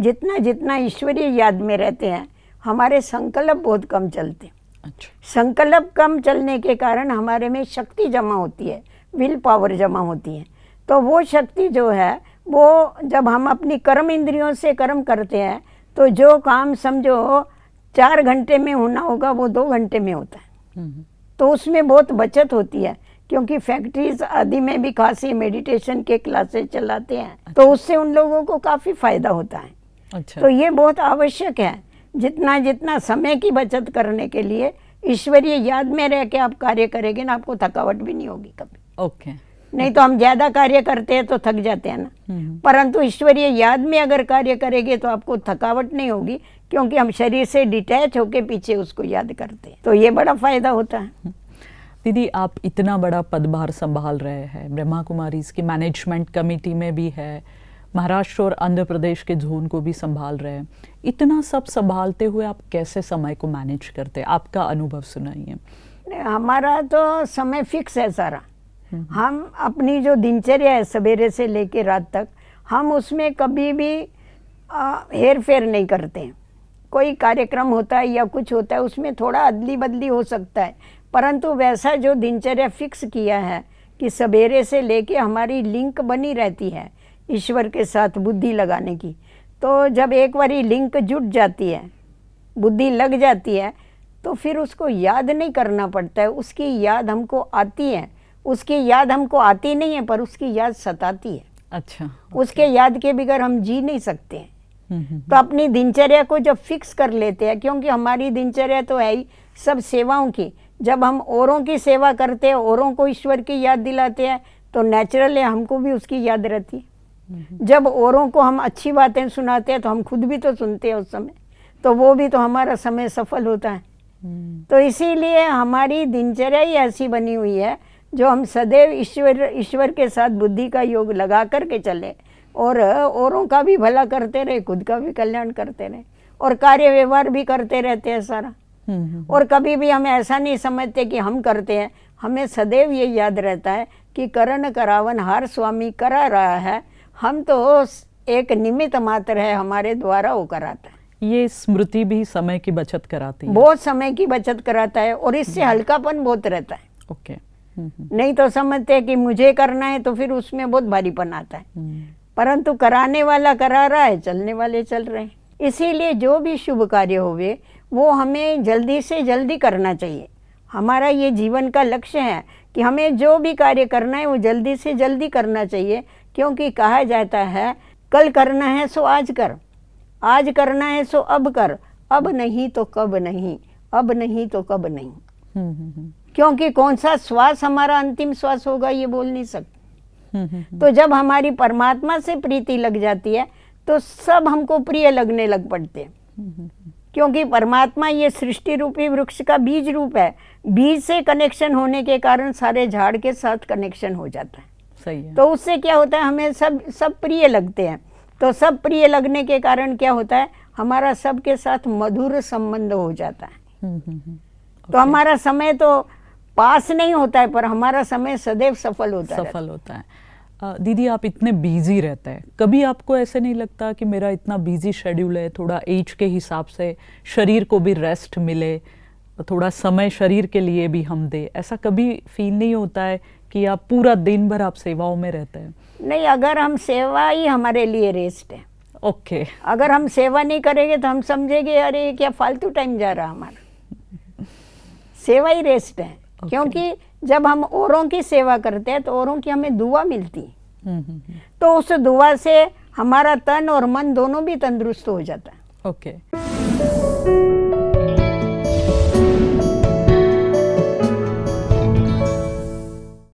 जितना जितना ईश्वरीय याद में रहते हैं, हमारे संकल्प बहुत कम चलते हैं। अच्छा। संकल्प कम चलने के कारण हमारे में शक्ति जमा होती है, विल पावर जमा होती है। तो वो शक्ति जो है, वो जब हम अपनी कर्म इंद्रियों से कर्म करते हैं, तो जो काम समझो 4 घंटे में होना होगा, वो 2 घंटे में होता है। तो उसमें बहुत बचत होती है, क्योंकि फैक्ट्रीज आदि में भी खासी मेडिटेशन के क्लासेस चलाते हैं। अच्छा। तो उससे उन लोगों को काफ़ी फायदा होता है। अच्छा। तो ये बहुत आवश्यक है, जितना जितना समय की बचत करने के लिए ईश्वरीय याद में रह के आप कार्य करेंगे ना, आपको थकावट भी नहीं होगी कभी। ओके। नहीं तो हम ज्यादा कार्य करते हैं तो थक जाते हैं ना, परंतु ईश्वरीय याद में अगर कार्य करेंगे तो आपको थकावट नहीं होगी, क्योंकि हम शरीर से डिटैच होके पीछे उसको याद करते हैं। तो ये बड़ा फायदा होता है। दीदी, आप इतना बड़ा पदभार संभाल रहे हैं, ब्रह्मा कुमारीज की मैनेजमेंट कमेटी में भी है, महाराष्ट्र और आंध्र प्रदेश के जोन को भी संभाल रहे हैं। इतना सब संभालते हुए आप कैसे समय को मैनेज करते हैं? आपका अनुभव सुनाइए। हमारा तो समय फिक्स है सारा। हम अपनी जो दिनचर्या है सवेरे से लेके रात तक, हम उसमें कभी भी हेर फेर नहीं करते हैं। कोई कार्यक्रम होता है या कुछ होता है, उसमें थोड़ा अदली बदली हो सकता है, परंतु वैसा जो दिनचर्या फिक्स किया है कि सवेरे से लेके हमारी लिंक बनी रहती है ईश्वर के साथ बुद्धि लगाने की। तो जब एक बारी लिंक जुट जाती है, बुद्धि लग जाती है, तो फिर उसको याद नहीं करना पड़ता है। उसकी याद हमको आती है, उसकी याद हमको आती नहीं है, पर उसकी याद सताती है। अच्छा। उसके याद के बगैर हम जी नहीं सकते हैं। तो अपनी दिनचर्या को जब फिक्स कर लेते हैं, क्योंकि हमारी दिनचर्या तो है ही सब सेवाओं की। जब हम औरों की सेवा करते हैं, औरों को ईश्वर की याद दिलाते हैं, तो नेचुरल है हमको भी उसकी याद रहती है। जब औरों को हम अच्छी बातें सुनाते हैं, तो हम खुद भी तो सुनते हैं उस समय, तो वो भी तो हमारा समय सफल होता है। तो इसीलिए हमारी दिनचर्या ही ऐसी बनी हुई है, जो हम सदैव ईश्वर के साथ बुद्धि का योग लगा करके चले, और औरों का भी भला करते रहे, खुद का भी कल्याण करते रहे, और कार्य व्यवहार भी करते रहते हैं सारा। और कभी भी हम ऐसा नहीं समझते कि हम करते हैं। हमें सदैव ये याद रहता है कि करण करावन हार स्वामी करा रहा है, हम तो एक निमित्त मात्र है, हमारे द्वारा वो कराता है। ये स्मृति भी समय की बचत कराती है, बहुत समय की बचत कराता है, और इससे हल्कापन बहुत रहता है। ओके। नहीं तो समझते हैं कि मुझे करना है, तो फिर उसमें बहुत भारीपन आता है, परंतु कराने वाला करा रहा है, चलने वाले चल रहे हैं। इसीलिए जो भी शुभ कार्य होवे, वो हमें जल्दी से जल्दी करना चाहिए। हमारा ये जीवन का लक्ष्य है कि हमें जो भी कार्य करना है वो जल्दी से जल्दी करना चाहिए, क्योंकि कहा जाता है कल करना है सो आज कर, आज करना है सो अब कर, अब नहीं तो कब नहीं, अब नहीं तो कब नहीं। क्योंकि कौन सा श्वास हमारा अंतिम श्वास होगा ये बोल नहीं सकते। तो जब हमारी परमात्मा से प्रीति लग जाती है, तो सब हमको प्रिय लगने लग पड़ते हैं, क्योंकि परमात्मा ये सृष्टि रूपी वृक्ष का बीज रूप है। बीज से कनेक्शन होने के कारण सारे झाड़ के साथ कनेक्शन हो जाता है। सही है। तो उससे क्या होता है, हमें सब प्रिय लगते हैं। तो सब प्रिय लगने के कारण क्या होता है, हमारा सबके साथ मधुर संबंध हो जाता है। तो हमारा समय तो पास नहीं होता है, पर हमारा समय सदैव सफल होता है। दीदी, आप इतने बिजी रहते हैं, कभी आपको ऐसे नहीं लगता कि मेरा इतना बिजी शेड्यूल है, थोड़ा एज के हिसाब से शरीर को भी रेस्ट मिले, थोड़ा समय शरीर के लिए भी हम दे? ऐसा कभी फील नहीं होता है कि आप पूरा दिन भर आप सेवाओं में रहते हैं? नहीं, अगर हम सेवा ही हमारे लिए रेस्ट है। ओके। अगर हम सेवा नहीं करेंगे तो हम समझेंगे अरे क्या फालतू टाइम जा रहा हमारा। सेवा ही रेस्ट है। क्योंकि जब हम औरों की सेवा करते हैं तो औरों की हमें दुआ मिलती है, तो उस दुआ से हमारा तन और मन दोनों भी तंदुरुस्त हो जाता है। ओके।